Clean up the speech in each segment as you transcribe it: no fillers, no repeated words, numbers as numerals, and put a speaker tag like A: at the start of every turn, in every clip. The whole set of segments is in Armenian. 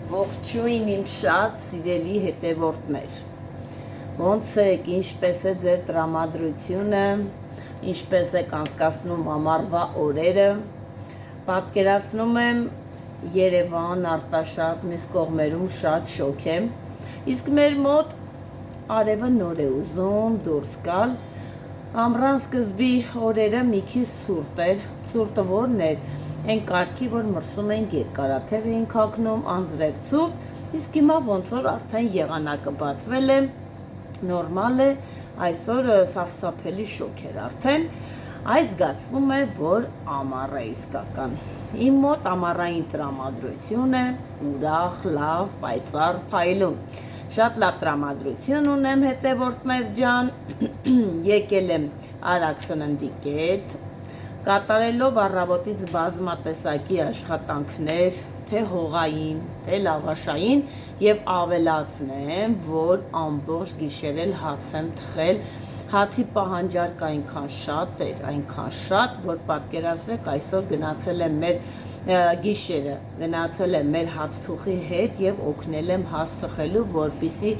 A: Ողջույն իմ շատ սիրելի հետևորդներ, ոնց եք, ինչպես է ձեր տրամադրությունը, ինչպես եք անցկացնում ամառվա օրերը, պատկերացնում եմ Երևան, Արտաշատ, մյուս կողմերում շատ շոգ եմ, իսկ մեր մոտ արևը նոր է ուզում դուրս գալ, ամռան սկզբի օրերը մի քիչ ցուրտ էր, ցուրտը որն էր, այն կարգի, որ մրսում էինք երկարաթև էինք հագնում, անձրև ցուրտ, իսկ հիմա ոնց որ արդեն եղանակը բացվել է, նորմալ է, այսօր սարսափելի շոգ էր արդեն, այս զգացվում է, որ ամառ է իսկական։ Իմ մոտ ամառային տրամադրություն է, ուրախ, լավ, պայծառ, փայլուն։ Շատ լավ տրամադրություն ունեմ հետևորդներ ջան, եկել եմ արագ սննդի կետ, կատարելով առավոտից բազմատեսակի աշխատանքներ, թե հողային, թե լավաշային և ավելացնեմ, որ ամբողջ գիշեր էլ հաց եմ թխել, հացի պահանջարկը այնքան շատ, որ պատկերացրեք այսօր գնացել եմ մեր գիշերը, գնացել եմ մեր հացթուխի հետ և օգնել եմ հաց թխելու, որպեսզի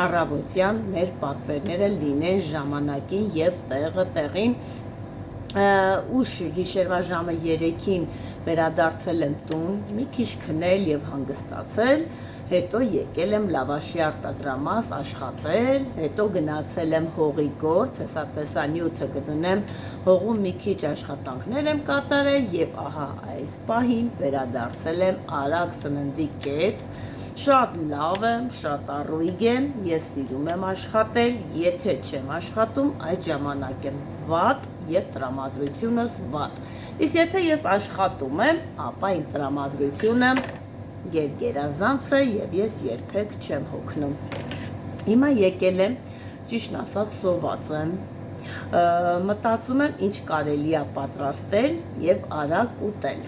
A: առավոտյան մեր պատվերները լինեն ժամանակին և տեղը տեղին, ուշ գիշերվա ժամը 3-ին վերադարձել եմ տուն, մի քիչ քնել և հանգստացել, հետո եկել եմ լավաշի արտադրամաս աշխատել, հետո գնացել եմ հողի գործ, հեսա տեսանյութը կդնեմ, հողում մի քիչ աշխատանքներ եմ կատարել և ահա այս պահին վերադարձել եմ արագ սննդի կետ, շատ լավ եմ, շատ առույգ եմ, ես սիրում եմ աշխատել, եթե չեմ աշխատում, այդ ժամանակ եմ վատ և տրամադրությունս վատ, իսկ եթե ես աշխատում եմ, ապա իմ տրամադրությունը գերազանց է և ես երբեք չեմ հոգնում։ Հիմա եկել եմ, ճիշտն ասած սոված եմ, մտածում եմ ինչ կարելի է պատրաստել և արագ ուտել։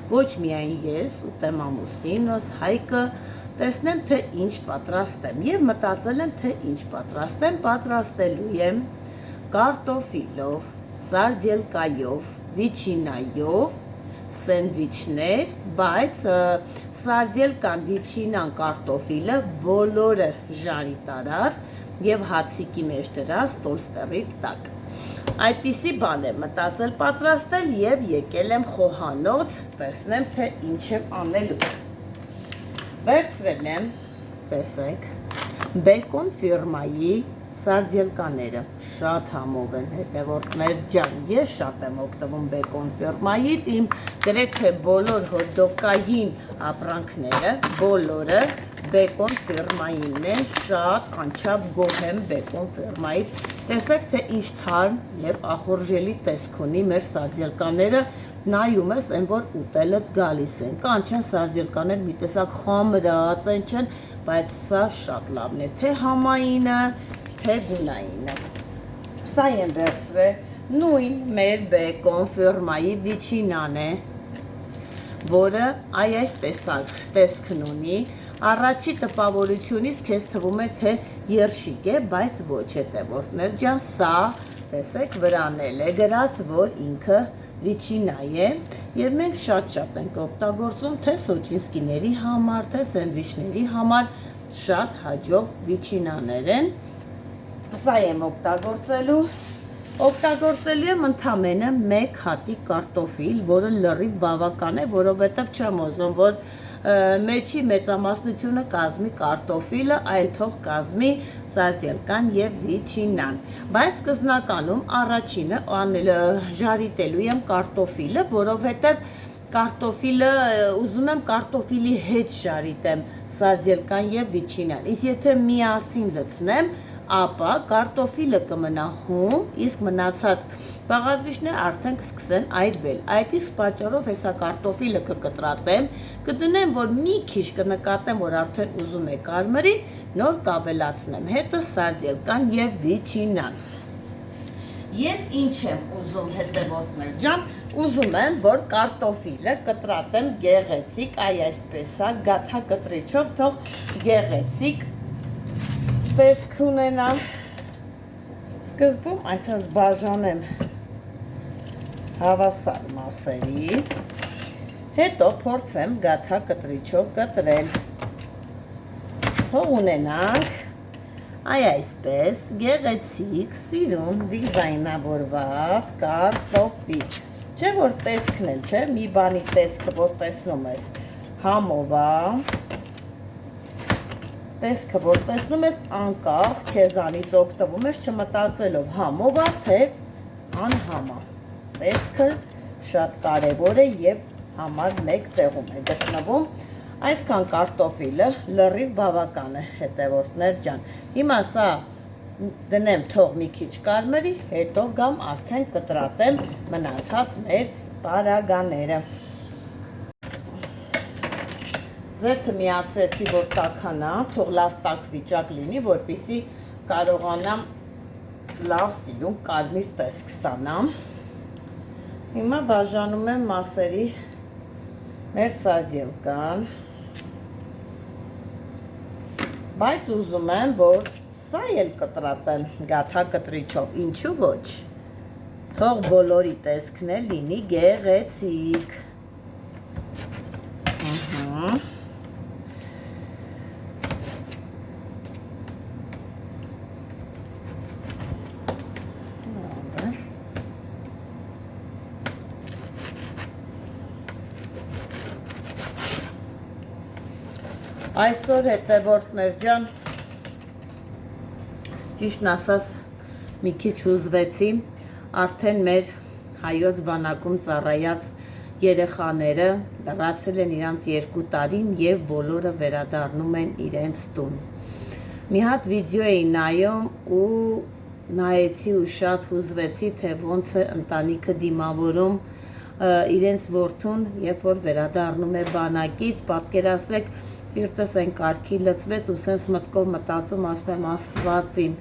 A: Ոչ միայն ես, ուտեմ ամուսինս, Հայկը, տեսնեմ թե ինչ պատրաստեմ և մտածել եմ թե ինչ պատրաստեմ, պատրաստելու եմ կարտոֆիլով, սարդելկայով, վիչինայով, սենդվիչներ, բայց սարդելկան, վիչինան, կարտոֆիլը բոլորը ժարի տարած և հացիկի մեջ դրած տոլստերի տակ։ Այդպիսի բան եմ մտածել պատրաստել և եկել եմ խոհանոց, տեսնեմ թե ինչ եմ անելու։ Վերցրել եմ, տեսեք, Բեկոն ֆիրմայի սարդելկաները, շատ համով են հետևորդներ ջան, ես շատ եմ օգտվում Բեկոն ֆիրմայից, իմ գրեթե բոլոր հոթդոգային ապրանքները, բոլորը Բեկոն ֆիրմայինն են, շատ անչափ գոհ եմ Բեկոն ֆիրմայից, տեսեք թե ինչ թարմ և ախորժելի տեսք ունի մեր սարդելկաները, նայում ես այն որ ուտելդ գալիս են, կան չեն սարդելկաներ մի տեսակ խամրած են չեն, բայց սա շատ լավն է, թե համայինը, թե գունայինը։ Սա եմ վերցրել նույն մեր Բեկոն ֆիրմայի վիչինան է, որը այս տեսքն ունի, առաջի տպավորությունից քեզ թվում է թե երշիկ է, բայց ոչ հետևորդներ ջան, սա տեսեք վրան էլ է գրած, որ ինքը վիչինա է և մենք շատ ենք օգտագործում թե սոճինսկիների համար, թե սենդվիչների համար, շատ հաջող վիչինաներ են, սա եմ օգտագործելու եմ ընդամենը մեկ հատիկ կարտոֆիլ, որը լրիվ բավական է, որովհետև չեմ ուզում, որ մեջի մեծամասնությունը կազմի կարտոֆիլը, այլ թող կազմի սարդելկան և վիչինան, բայց սկզնականում առաջինը ժարիտելու եմ կարտոֆիլը, որովհետև կարտոֆիլը ուզում եմ կարտոֆիլի հետ ժարիտեմ սարդելկան և վիչինան, իսկ եթե միասին լցնեմ, ապա կարտոֆիլը կմնա հում, իսկ մնացած բաղադրիչները արդեն կսկսեն այրվել, այդ իսկ պատճառով հեսա կարտոֆիլը կկտրատեմ, կդնեմ, որ մի քիչ կնկատեմ, որ արդեն ուզում է կարմրի, նոր կավելացնեմ, հետը սարդելկան և վիչինան։ Եվ ինչ եմ ուզում հետևորդներ ջան, ուզում եմ, որ կարտոֆիլը կտրատեմ գեղեցիկ, այսպես է, գաթա կտրիչով թող գեղեցիկ տեսք ունենա, սկզբում այսպես բաժանեմ հավասար մասերի, հետո փորձեմ գաթա կտրիչով կտրել, թող ունենանք այսպես գեղեցիկ, սիրուն, դիզայնավորված կարտոֆիլ։ Չէ որ տեսքն էլ, չէ, մի բանի տեսքը, որ տեսնում ես, համով է, տեսքը, որ տեսնում ես, անկախ քեզանից օգտվում ես չմտածելով համով է, թե անհամ է։ Տեսքը շատ կարևոր է և համար մեկ տեղում է գտնվում։ Այսքան կարտոֆիլը լրիվ բավական է, հետևորդներ ջան։ Հիմա սա դնեմ թող մի քիչ կարմրի, հետո գամ արդեն կտրատեմ մնացած մեր պարագաները։ Ձեթը միացրեցի, որ տաքանա, թող լավ տաք վիճակ լինի, որպեսզի կարողանամ լավ սիրուն կարմիր տեսք ստանամ։ Հիմա բաժանում եմ մասերի մեր սարդելկան, բայց ուզում եմ, որ սա էլ կտրատեմ գաթակտրիչով, ինչու ոչ, թող բոլորի տեսքն էլ լինի գեղեցիկ։ Այսօր հետևորդներ ջան, ճիշտն ասած մի քիչ հուզվեցի, արդեն մեր հայոց բանակում ծառայած երեխաները լրացել են իրանց 2 տարին և բոլորը վերադառնում են իրենց տուն։ Մի հատ վիդեո էի նայում ու նայեցի ու շատ հուզվեցի, թե ոնց է ընտանիքը դիմավորում իրենց որդուն, երբ որ վերադառնում է բանակից, պատկերացրեք, սիրտս են կարգի լծվեց ու սենց մտքով մտածում, ասում եմ Աստվածին,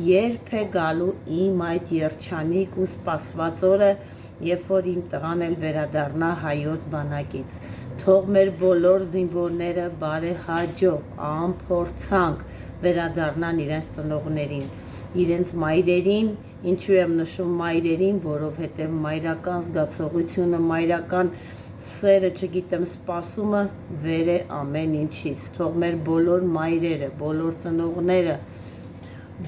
A: երբ է գալու իմ այդ երջանիկ ու սպասված օրը, երբ որ իմ տղան էլ վերադառնա հայոց բանակից։ Թող մեր բոլոր զինվորները բարեհաջող, անփորձանք վերադառնան իրենց ծնողներին, իրենց մայրերին, ինչու եմ նշում մայրերին, որովհետև մայրական զգացողությունը, մայրական սերը, չգիտեմ, սպասումը վեր է ամեն ինչից։ Թող մեր բոլոր մայրերը, բոլոր ծնողները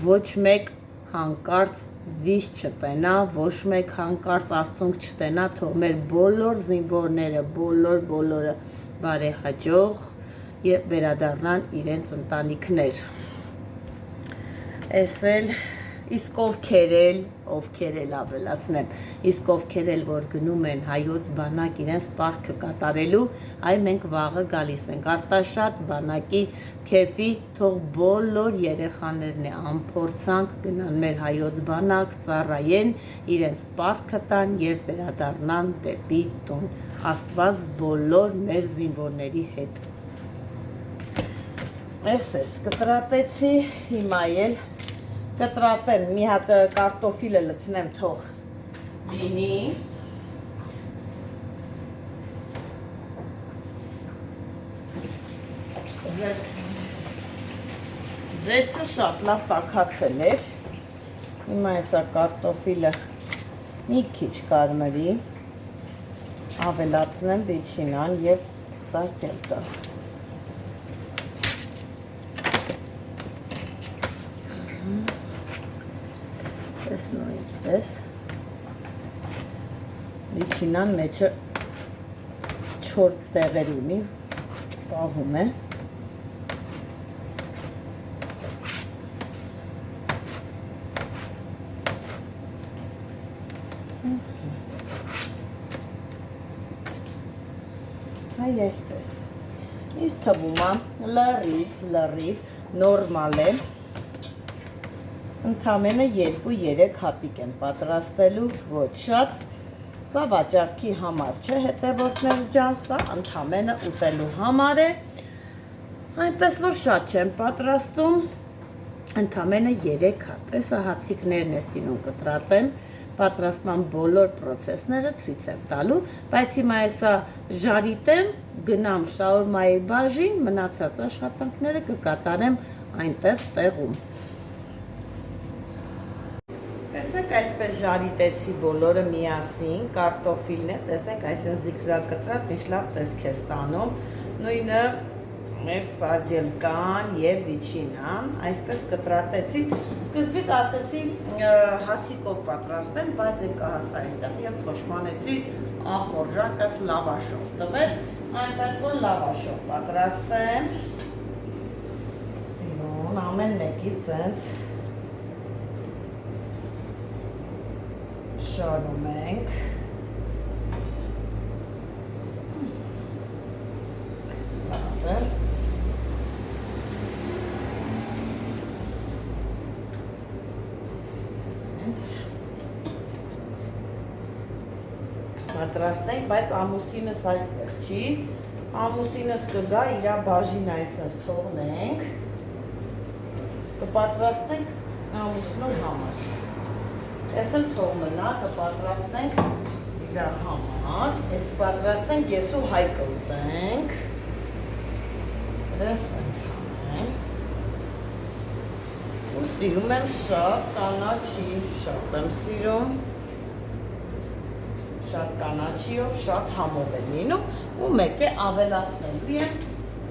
A: ոչ մեկ հանկարծ վիշ չտենա, ոչ մեկ հանկարծ արցունք չտենա, թող մեր բոլոր զինվորները, բոլորը բարեհաջող և վերադառնան իրենց ընտանիքներ։ Էս էլ իսկ ովքեր էլ ավելացնեմ, իսկ ովքեր էլ որ գնում են հայոց բանակ իրենց պարտքը կատարելու, այ մենք վաղը գալիս ենք Արտաշատ բանակի քեֆի, թող բոլոր երեխաներն է անփորձանք գնան մեր հայոց բանակ, ծառայեն, իրենց պարտքը տան և վերադառնան դեպի տուն, Աստված բոլոր մեր զինվորների հետ։ Էս կտրատեցի, հիմա էլ կտրատեմ, մի հատ կարտոֆիլը լցնեմ թող լինի։ Ձեթը շատ լավ տաքացել էր։ Հիմա եսա կարտոֆիլը մի քիչ կարմրի, ավելացնեմ վիչինան և սարդելկա։ Նույնպես վիչինան մեջը 4 տեղեր ունի, պահում է։ Այ այսպես։ Ինձ թվում է լրիվ նորմալ է։ Ընդամենը 2-3 հատիկ են պատրաստելու, ոչ շատ, սա վաճառքի համար չէ, հետևորդներ ջան, սա ընդամենը ուտելու համար է, այնպես որ շատ չեմ պատրաստում, ընդամենը 3 հատ, եսա հացիկներն է սիրուն կտրատեմ, պատրաստման բոլոր պրոցեսները ցույց եմ տալու, բայց հիմա եսա ժարիտեմ, գնամ շաուրմայի բաժին, մնացած աշխատանքները կկատարեմ այնտեղ տեղում։ Տեսեք, այսպես ժարիտեցի բոլորը միասին, կարտոֆիլն է, տեսեք, այսպես զիգզագ կտրած, ինչ լավ տեսք է ստանում, նույնը մեր սարդելկան եւ վիչինան, այսպես կտրատեցի, սկզբից ասեցի հացիկով պատրաստեմ, բայց եկա հասա այստեղ եւ փոշմանեցի ախորժակս լավաշով, տվեց, այնպես որ լավաշով պատրաստեմ, սիրուն, ամեն մեկից սենց շարում ենք, պատրաստենք, բայց ամուսինս այստեղ չի, ամուսինս կգա իրա բաժին այսպես թողնենք, կպատրաստենք ամուսնու համար, ես էլ թողննա, կպատրաստենք իրա համար, ես պատրաստենք, ես ու Հայկը ուտենք, ես սենց հանեմ, ու սիրում եմ շատ կանաչի, շատ եմ սիրում, շատ կանաչիով, շատ համով է լինում ու մեկ է ավելացնելու եմ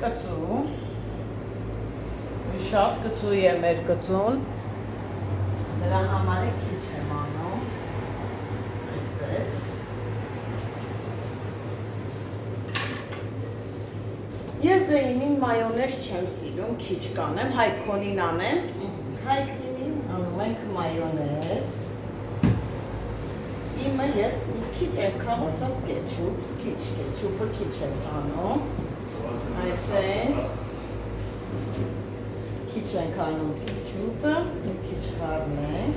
A: կծու, շատ կծու է մեր կծուն, նրա համար է քիչ եմ անում, այսպես, ես դեինին մայոնեզ չեմ սիրում, քիչ կանեմ, Հայքոնին անեմ, Հայքինին անում ենք մայոնեզ, իմը ես մի քիչ եկամ ասած կեչուպ, կեչուպը քիչ եմ անում, այսենց, քիչ ենք անում կեչուպը, մի քիչ խառնենք,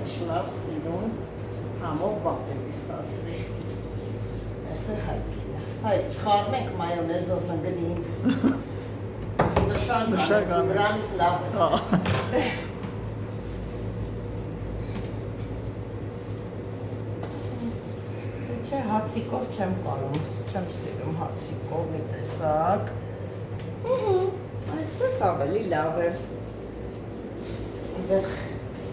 A: ինչ լավ սիրուն, համով բան պետք է ստացվի, այս է Հայկինը, հայ չխառնենք մայոնեզով նգնի ինձ, նշան կանես, նրանից լավ ես, Չէ, հացիկով չեմ կարում, չեմ սիրում հացիկով մի տեսակ, այսպես ավելի լավ է, դեղ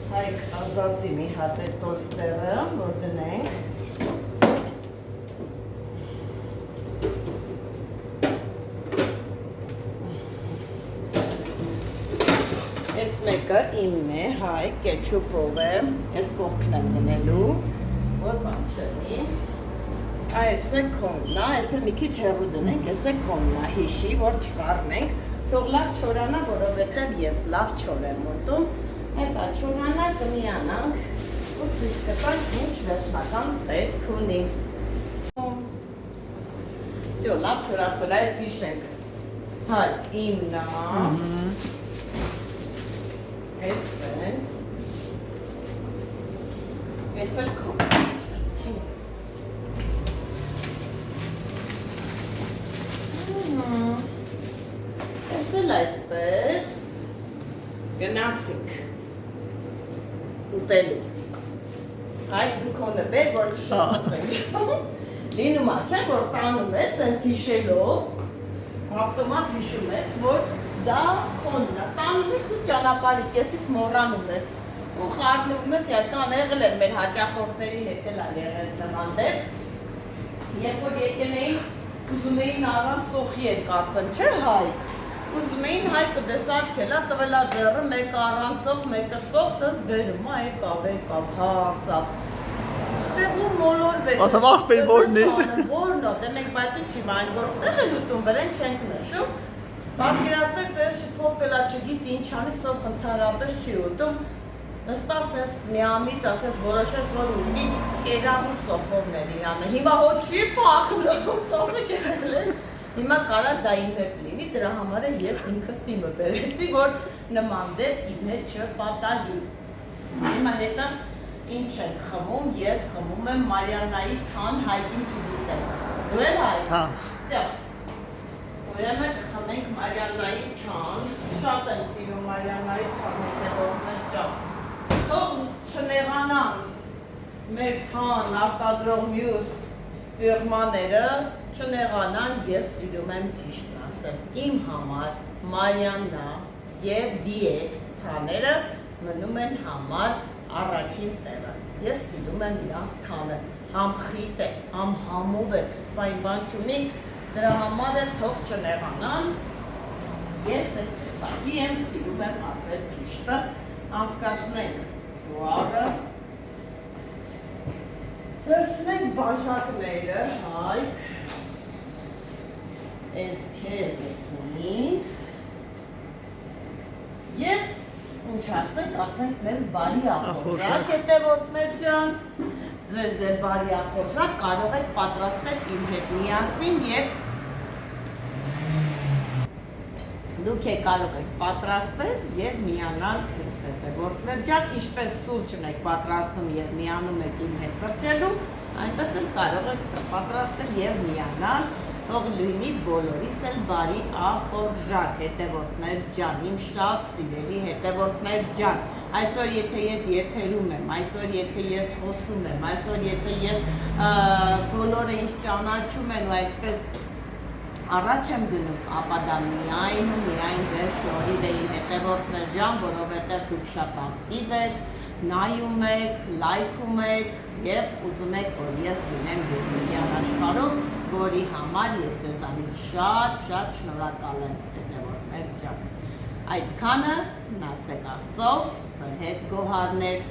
A: Հայկ ազատի մի հատ է տոլստերը, որ դնենք, ես մեկը իմն է, Հայկ, կեչուպով է, ես կողքն եմ դնելու, որ բան չնի, այս է կոննա, այս է մի քիչ հեռու դնենք, այս է կոննա, հիշի, որ չխառնենք, թող լավ չորանա, որովհետև ես լավ չոր եմ ուտում, այս չորանա կմիանանք, ու ցույց կտանք ինչ վերջնական տեսք ունի։ Всё, լավ չորացել է, հիշենք, Հայկ, իմնա, այսպես, այս էլ կոննա, այսպես գնացինք ուտելու Հայկ դուքոնը բեր, որ շատվենք լինում չէ, որ տանում ես, սենց հիշելով ավտոմատ հիշում ես, որ դա խոնն է, տանում ես ու ճանապարհի կեսից մոռանում ես ու խառնվում ես, եկան եղել եմ մեր հաճախորդների հետ էլ եղել նման դեպք, երբ որ եկել էին, ուզում էին առանց սոխի էր կարծեմ, չէ Հայկ Ուզում էին Հայկը դեսարկելա, տվելա ձեռը, մեկը առանցով, մեկը սող, սենց բերում, եկավ, հասավ։ Ստեղում մոլորվեց։
B: Ասավ աղբեր որն էր։
A: Որն է, դե մենք բայց ինչ իմ այն, որ ստեղ էլ ուտում, վրեն չենք նշում։ Պատկերացնեք, սենց շփոփելա չգիտի ինչ անի, սող ընդհանրապես չի ուտում։ Նստավ սենց միամիտ, ասես որոշեց, որ ուտի կերավու սոխովներ իրանը։ Հիմա հո չի պախնում, սոխը կերել է։ Հիմա կարա դա իմ հետ լինի, դրա համար է ես ինքս իմը բերեցի, որ նման դեպք իմ հետ չպատահի։ Հիմա հետը ինչ ենք խմում, ես խմում եմ Մարիաննայի թան, Հայկին չգիտեմ։ Դու էլ Հայկ։
B: Հա։
A: Всё։ Ուրեմն կխմենք Մարիաննայի թան, շատ եմ սիրում Մարիաննայի թան, հետևողներ ջան։ Թող չնեղանան մեր թան արտադրող մյուս ֆիրմաները չնեղանան, ես սիրում եմ ճիշտն ասեմ, իմ համար Մարիաննա և դիետ թաները մնում են համար առաջին տեղը, ես սիրում եմ իրանց թանը, ամ խիտ է, ամ համով է, թթվային բան չունի, դրա համար էլ թող չնեղանան։ Ես այդ տեսակի եմ, սիրում եմ ասել ճիշտը, անցկացնենք գյուարը, վերցնենք բաժակները, հայք, ես քեզ ինձ, և ինչ ասենք մեզ բարի ախորժակ, հետևորդներ ջան, ձեզ էլ բարի ախորժակ կարող եք պատրաստել իմ հետ միասին և դուք կարող եք պատրաստել և միանալ ինձ հետևորդներ ջան, ինչպես սուրճն եք պատրաստում և միանում եք իմ հետ սրճելու, այնպես էլ կարող եք պատրաստել և միանալ, թող լինի բոլորիս էլ բարի ախորժակ, հետևորդներ ջան, իմ շատ սիրելի հետևորդներ ջան, այսօր եթե ես եթերում եմ, այսօր եթե ես խոսում եմ, այսօր եթե ես բոլորը ինձ ճանաչում են ու այսպես առաջ եմ գնում, ապա դա միայն ու միայն ձեր շնորհիվ հետևորդներ ջան, որովհետև դուք շատ ակտիվ եք, նայում եք, լայքում եք և ուզում եք, որ ես լինեմ յութուբյան աշխարհում, որի համար ես ձեզանից շատ շնորհակալ եմ հետևորդներ ջան։ Այսքանը մնացեք Աստծով, ձեր հետ գոհարներ։